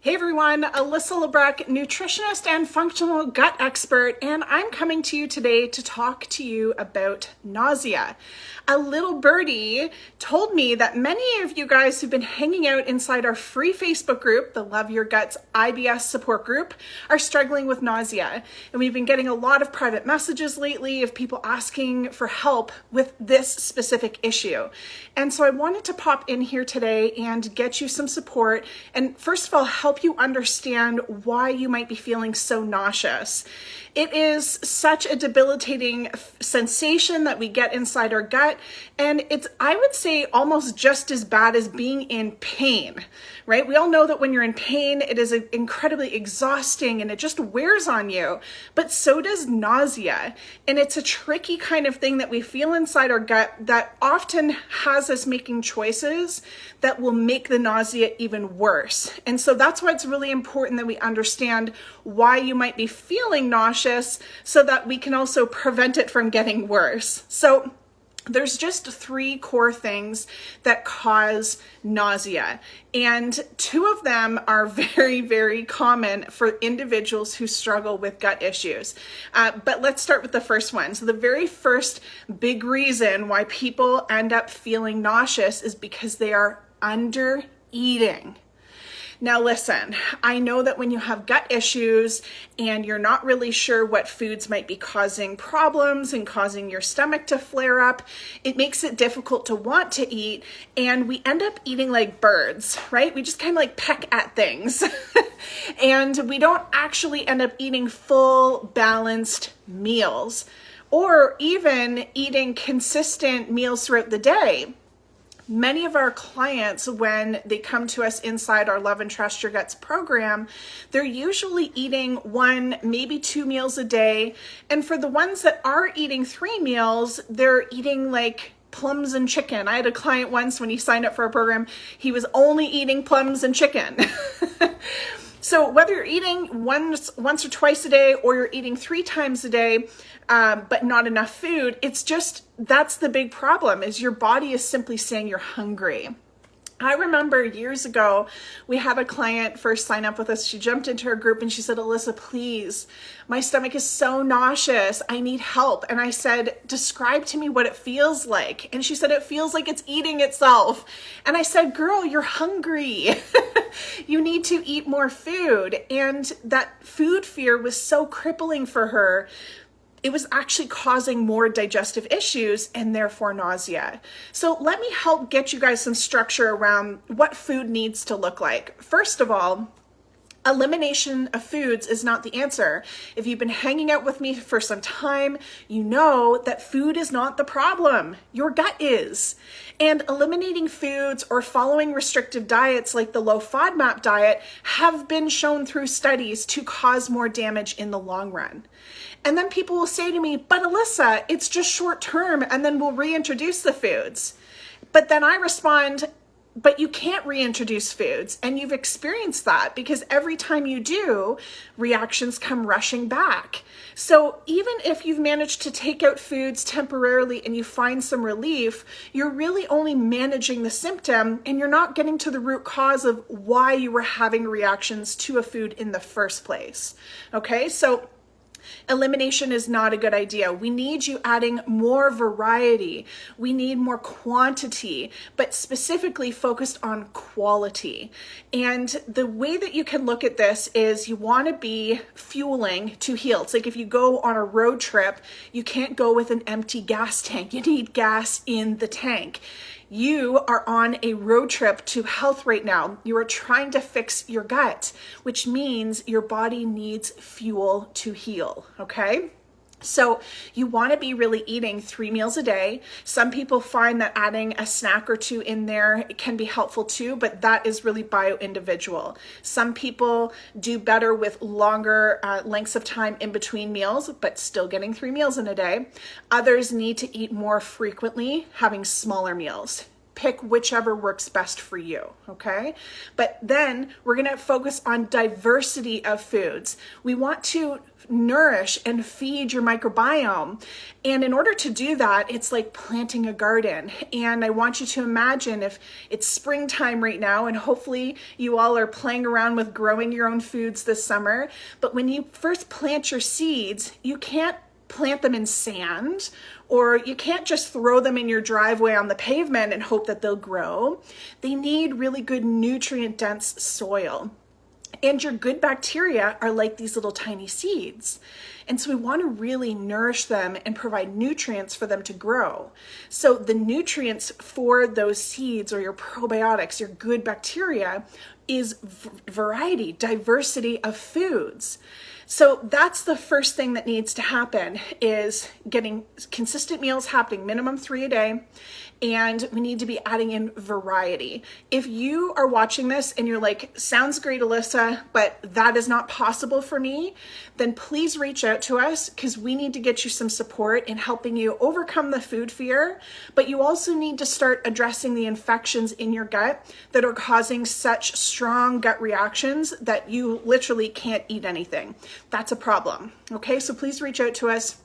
Hey everyone, Alyssa Lebrecq, nutritionist and functional gut expert, and I'm coming to you today to talk to you about nausea. A little birdie told me that many of you guys who've been hanging out inside our free Facebook group, the Love Your Guts IBS support group, are struggling with nausea. And we've been getting a lot of private messages lately of people asking for help with this specific issue. And so I wanted to pop in here today and get you some support and first of all, help you understand why you might be feeling so nauseous. It is such a debilitating sensation that we get inside our gut, and it's, I would say, almost just as bad as being in pain, right? We all know that when you're in pain, it is incredibly exhausting and it just wears on you, but so does nausea. And it's a tricky kind of thing that we feel inside our gut that often has us making choices that will make the nausea even worse. And so that's why it's really important that we understand why you might be feeling nauseous so that we can also prevent it from getting worse. So there's just three core things that cause nausea, and two of them are very, very common for individuals who struggle with gut issues. But let's start with the first one. So the very first big reason why people end up feeling nauseous is because they are under eating. Now listen, I know that when you have gut issues and you're not really sure what foods might be causing problems and causing your stomach to flare up, it makes it difficult to want to eat, and we end up eating like birds, right? We just kind of like peck at things and we don't actually end up eating full, balanced meals or even eating consistent meals throughout the day. Many of our clients, when they come to us inside our Love and Trust Your Guts program, they're usually eating 1, maybe 2 meals a day. And for the ones that are eating 3 meals, they're eating like plums and chicken. I had a client once when he signed up for a program, he was only eating plums and chicken. So whether you're eating once or twice a day or you're eating 3 times a day, but not enough food, it's just, that's the big problem, is your body is simply saying you're hungry. I remember years ago, we had a client first sign up with us. She jumped into her group and she said, Alyssa, please, my stomach is so nauseous. I need help. And I said, describe to me what it feels like. And she said, it feels like it's eating itself. And I said, girl, you're hungry. You need to eat more food. And that food fear was so crippling for her. It was actually causing more digestive issues and therefore nausea. So let me help get you guys some structure around what food needs to look like. First of all, elimination of foods is not the answer. If you've been hanging out with me for some time, you know that food is not the problem. Your gut is. And eliminating foods or following restrictive diets like the low FODMAP diet have been shown through studies to cause more damage in the long run. And then people will say to me, but Alyssa, it's just short term, and then we'll reintroduce the foods. But then I respond, but you can't reintroduce foods, and you've experienced that because every time you do, reactions come rushing back. So even if you've managed to take out foods temporarily and you find some relief, you're really only managing the symptom and you're not getting to the root cause of why you were having reactions to a food in the first place. Okay, so elimination is not a good idea. We need you adding more variety. We need more quantity, but specifically focused on quality. And the way that you can look at this is you want to be fueling to heal. It's like if you go on a road trip, you can't go with an empty gas tank. You need gas in the tank. You are on a road trip to health right now. You are trying to fix your gut, which means your body needs fuel to heal, okay? So you want to be really eating 3 meals a day. Some people find that adding a snack or 2 in there can be helpful too, but that is really bio-individual. Some people do better with longer lengths of time in between meals, but still getting 3 meals in a day. Others need to eat more frequently, having smaller meals. pick whichever works best for you, okay? But then we're gonna focus on diversity of foods. We want to nourish and feed your microbiome. And in order to do that, it's like planting a garden. And I want you to imagine if it's springtime right now, and hopefully you all are playing around with growing your own foods this summer. But when you first plant your seeds, you can't plant them in sand, or you can't just throw them in your driveway on the pavement and hope that they'll grow. They need really good nutrient dense soil. And your good bacteria are like these little tiny seeds. And so we want to really nourish them and provide nutrients for them to grow. So the nutrients for those seeds, or your probiotics, your good bacteria, is variety, diversity of foods. So that's the first thing that needs to happen, is getting consistent meals happening, minimum 3 a day. And we need to be adding in variety. If you are watching this and you're like, sounds great, Alyssa, but that is not possible for me, then please reach out to us, because we need to get you some support in helping you overcome the food fear. But you also need to start addressing the infections in your gut that are causing such strong gut reactions that you literally can't eat anything. That's a problem. Okay, so please reach out to us.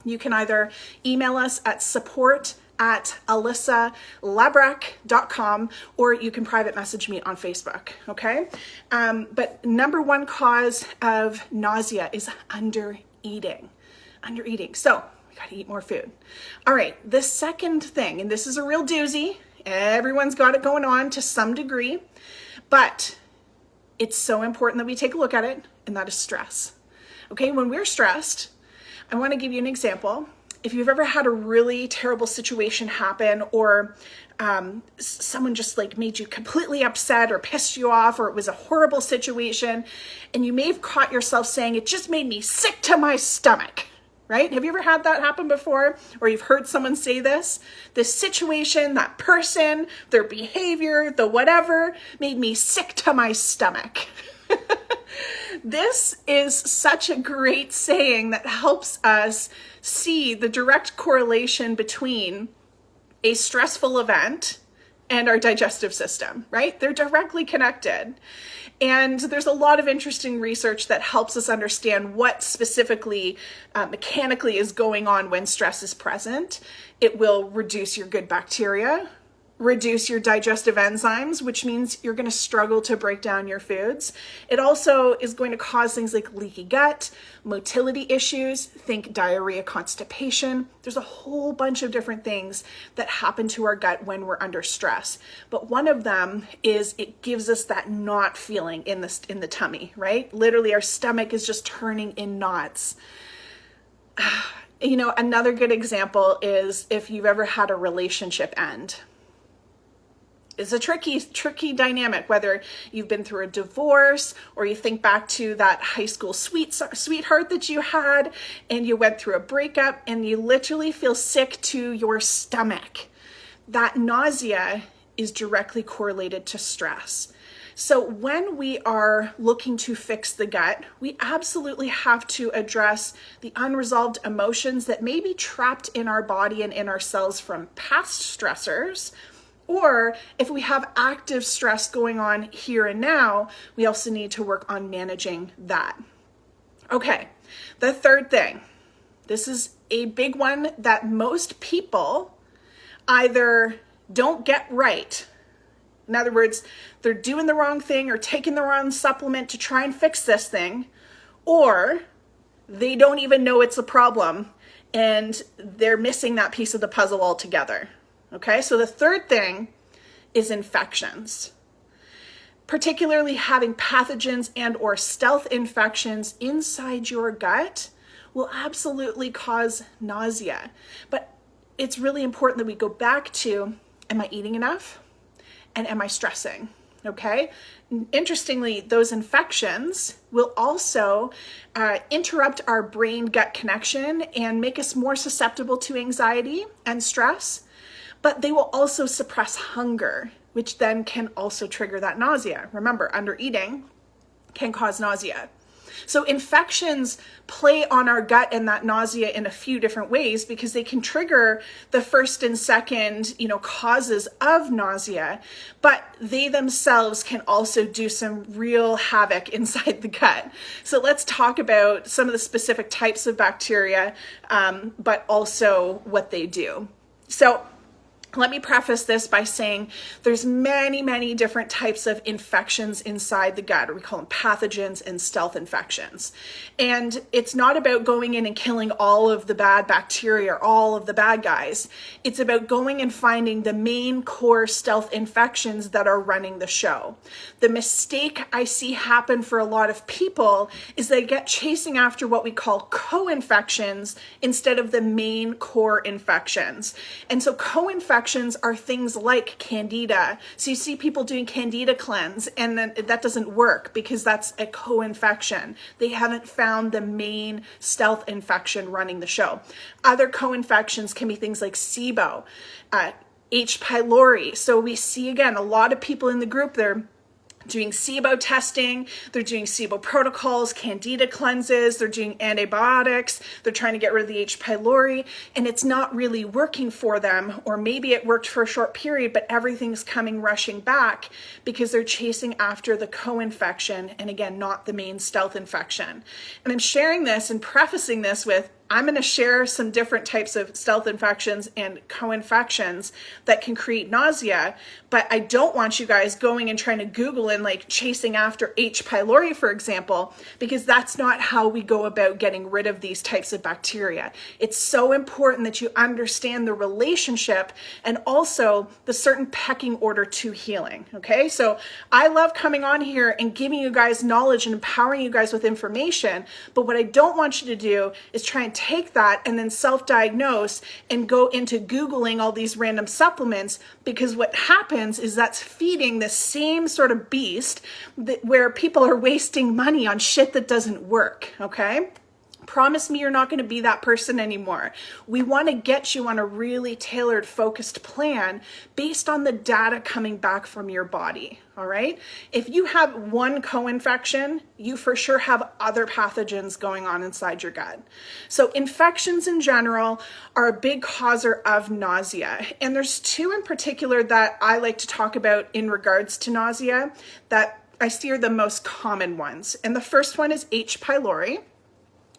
You can either email us at support@alyssalabrak.com, or you can private message me on Facebook, okay? But number one cause of nausea is undereating. So we gotta eat more food. All right, the second thing, and this is a real doozy, everyone's got it going on to some degree, but it's so important that we take a look at it, and that is stress. Okay, when we're stressed, I wanna give you an example. If you've ever had a really terrible situation happen, or someone just like made you completely upset or pissed you off, or it was a horrible situation, and you may have caught yourself saying, it just made me sick to my stomach, right? Have you ever had that happen before? Or you've heard someone say this situation, that person, their behavior, the whatever, made me sick to my stomach. This is such a great saying that helps us see the direct correlation between a stressful event and our digestive system, right? They're directly connected. And there's a lot of interesting research that helps us understand what specifically mechanically is going on when stress is present. It will reduce your good bacteria, reduce your digestive enzymes, which means you're going to struggle to break down your foods. It also is going to cause things like leaky gut, motility issues, think diarrhea, constipation. There's a whole bunch of different things that happen to our gut when we're under stress. But one of them is it gives us that knot feeling in the tummy, right? Literally our stomach is just turning in knots. You know, another good example is if you've ever had a relationship end. It's a tricky dynamic, whether you've been through a divorce, or you think back to that high school sweetheart that you had, and you went through a breakup, and you literally feel sick to your stomach. That nausea is directly correlated to stress. So when we are looking to fix the gut, we absolutely have to address the unresolved emotions that may be trapped in our body and in our cells from past stressors. Or if we have active stress going on here and now, we also need to work on managing that. Okay, the third thing. This is a big one that most people either don't get right. In other words, they're doing the wrong thing or taking the wrong supplement to try and fix this thing, or they don't even know it's a problem and they're missing that piece of the puzzle altogether. Okay, so the third thing is infections. Particularly having pathogens and or stealth infections inside your gut will absolutely cause nausea. But it's really important that we go back to, am I eating enough? And am I stressing? Okay. Interestingly, those infections will also interrupt our brain-gut connection and make us more susceptible to anxiety and stress. But they will also suppress hunger, which then can also trigger that nausea. Remember, undereating can cause nausea. So infections play on our gut and that nausea in a few different ways because they can trigger the first and second, causes of nausea, but they themselves can also do some real havoc inside the gut. So let's talk about some of the specific types of bacteria, but also what they do. So let me preface this by saying there's many, many different types of infections inside the gut, or we call them pathogens and stealth infections. And it's not about going in and killing all of the bad bacteria or all of the bad guys. It's about going and finding the main core stealth infections that are running the show. The mistake I see happen for a lot of people is they get chasing after what we call co-infections instead of the main core infections. And so co-infections are things like candida. So you see people doing candida cleanse, and then that doesn't work because that's a co-infection. They haven't found the main stealth infection running the show. Other co-infections can be things like SIBO, H. pylori. So we see, again, a lot of people in the group, they're doing SIBO testing, they're doing SIBO protocols, candida cleanses, they're doing antibiotics, they're trying to get rid of the H. pylori, and it's not really working for them, or maybe it worked for a short period, but everything's coming rushing back because they're chasing after the co-infection, and again, not the main stealth infection. And I'm sharing this and prefacing this with, I'm going to share some different types of stealth infections and co-infections that can create nausea, but I don't want you guys going and trying to Google and like chasing after H. pylori, for example, because that's not how we go about getting rid of these types of bacteria. It's so important that you understand the relationship and also the certain pecking order to healing, okay? So I love coming on here and giving you guys knowledge and empowering you guys with information, but what I don't want you to do is try and take that and then self-diagnose and go into Googling all these random supplements, because what happens is that's feeding the same sort of beast where people are wasting money on shit that doesn't work, okay? Promise me you're not going to be that person anymore. We want to get you on a really tailored, focused plan based on the data coming back from your body, all right? If you have one co-infection, you for sure have other pathogens going on inside your gut. So infections in general are a big causer of nausea. And there's two in particular that I like to talk about in regards to nausea that I see are the most common ones. And the first one is H. pylori.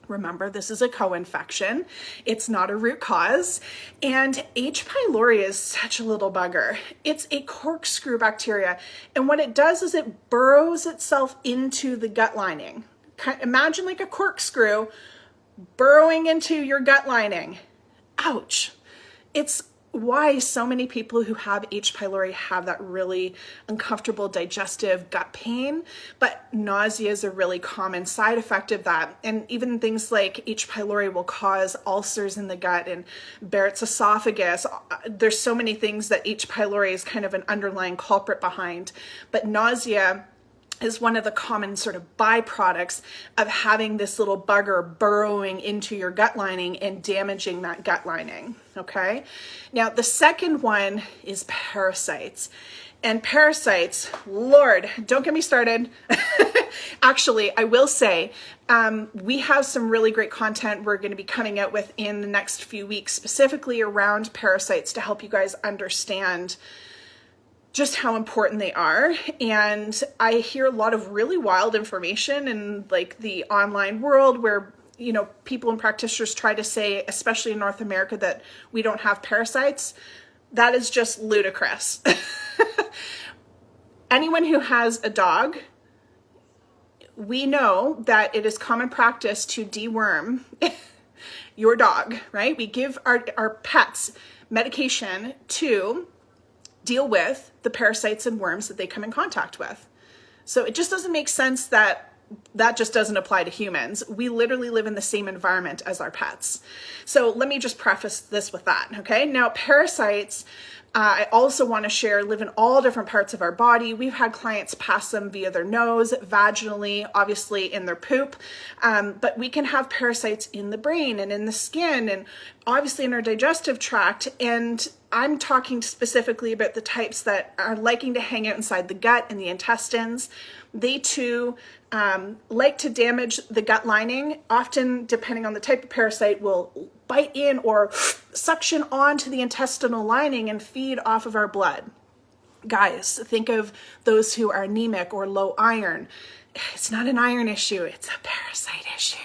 Remember, this is a co-infection. It's not a root cause. And H. pylori is such a little bugger. It's a corkscrew bacteria. And what it does is it burrows itself into the gut lining. Imagine like a corkscrew burrowing into your gut lining. Ouch. It's why so many people who have H. pylori have that really uncomfortable digestive gut pain, but nausea is a really common side effect of that. And even things like H. pylori will cause ulcers in the gut and Barrett's esophagus. There's so many things that H. pylori is kind of an underlying culprit behind, but nausea is one of the common sort of byproducts of having this little bugger burrowing into your gut lining and damaging that gut lining, okay? Now, the second one is parasites. And parasites, Lord, don't get me started. Actually, I will say, we have some really great content we're going to be coming out with in the next few weeks, specifically around parasites to help you guys understand just how important they are. And I hear a lot of really wild information in like the online world where, people and practitioners try to say, especially in North America, that we don't have parasites. That is just ludicrous. Anyone who has a dog, we know that it is common practice to deworm your dog, right? We give our pets medication to deal with the parasites and worms that they come in contact with. So it just doesn't make sense that just doesn't apply to humans. We literally live in the same environment as our pets. So let me just preface this with that, okay? Now, parasites I also want to share live in all different parts of our body. We've had clients pass them via their nose, vaginally, obviously in their poop, but we can have parasites in the brain and in the skin and obviously in our digestive tract. And I'm talking specifically about the types that are liking to hang out inside the gut and the intestines. They too like to damage the gut lining. Often, depending on the type of parasite, will bite in or suction onto the intestinal lining and feed off of our blood. Guys, think of those who are anemic or low iron. It's not an iron issue, it's a parasite issue.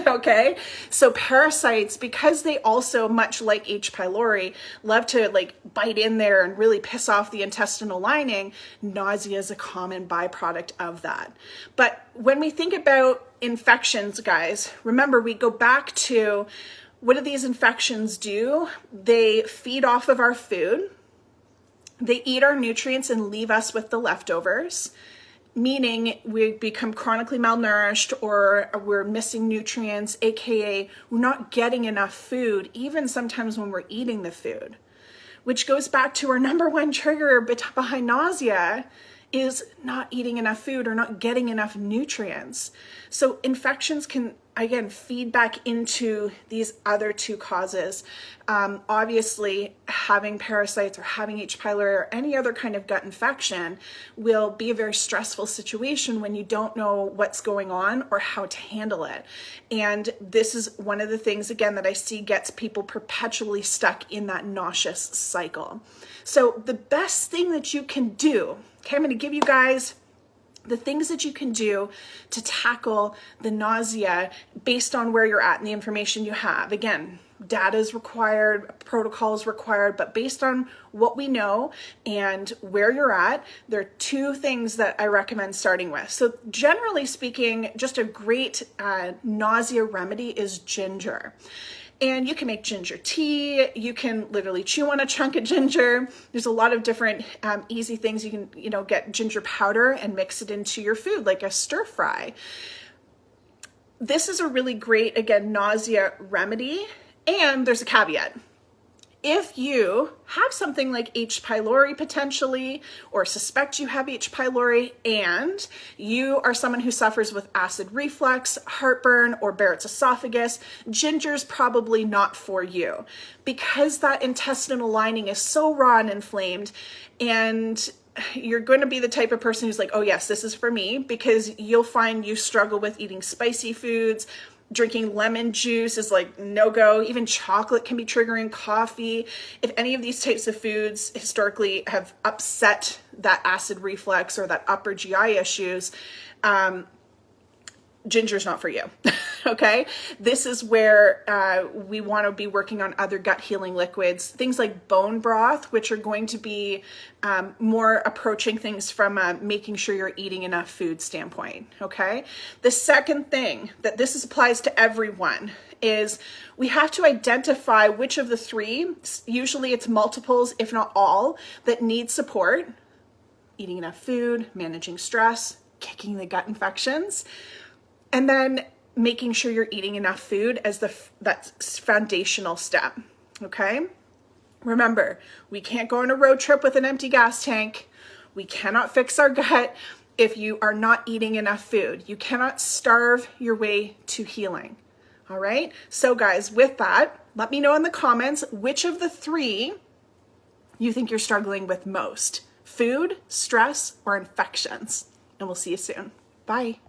Okay, so parasites, because they also, much like H. pylori, love to like bite in there and really piss off the intestinal lining, nausea is a common byproduct of that. But when we think about infections, guys, remember we go back to what do these infections do? They feed off of our food. They eat our nutrients and leave us with the leftovers, meaning we become chronically malnourished or we're missing nutrients, aka we're not getting enough food, even sometimes when we're eating the food, which goes back to our number one trigger behind nausea is not eating enough food or not getting enough nutrients. So infections can, again, feed back into these other two causes. Obviously, having parasites or having H. pylori or any other kind of gut infection will be a very stressful situation when you don't know what's going on or how to handle it. And this is one of the things, again, that I see gets people perpetually stuck in that nauseous cycle. So the best thing that you can do, okay, I'm going to give you guys the things that you can do to tackle the nausea based on where you're at and the information you have. Again, data is required, protocol is required, but based on what we know and where you're at, there are two things that I recommend starting with. So generally speaking, just a great nausea remedy is ginger. And you can make ginger tea. You can literally chew on a chunk of ginger. There's a lot of different easy things. You can, get ginger powder and mix it into your food, like a stir fry. This is a really great, again, nausea remedy. And there's a caveat. If you have something like H. pylori potentially, or suspect you have H. pylori, and you are someone who suffers with acid reflux, heartburn, or Barrett's esophagus, ginger's probably not for you because that intestinal lining is so raw and inflamed, and you're going to be the type of person who's like, oh yes, this is for me, because you'll find you struggle with eating spicy foods. Drinking lemon juice is like no-go. Even chocolate can be triggering, coffee. If any of these types of foods historically have upset that acid reflux or that upper GI issues, ginger's not for you, okay? This is where we want to be working on other gut healing liquids, things like bone broth, which are going to be more approaching things from making sure you're eating enough food standpoint, okay? The second thing that this applies to everyone is we have to identify which of the three, usually it's multiples, if not all, that need support: eating enough food, managing stress, kicking the gut infections, and then making sure you're eating enough food as that foundational step, okay? Remember, we can't go on a road trip with an empty gas tank. We cannot fix our gut if you are not eating enough food. You cannot starve your way to healing, all right? So guys, with that, let me know in the comments which of the three you think you're struggling with most: food, stress, or infections. And we'll see you soon. Bye.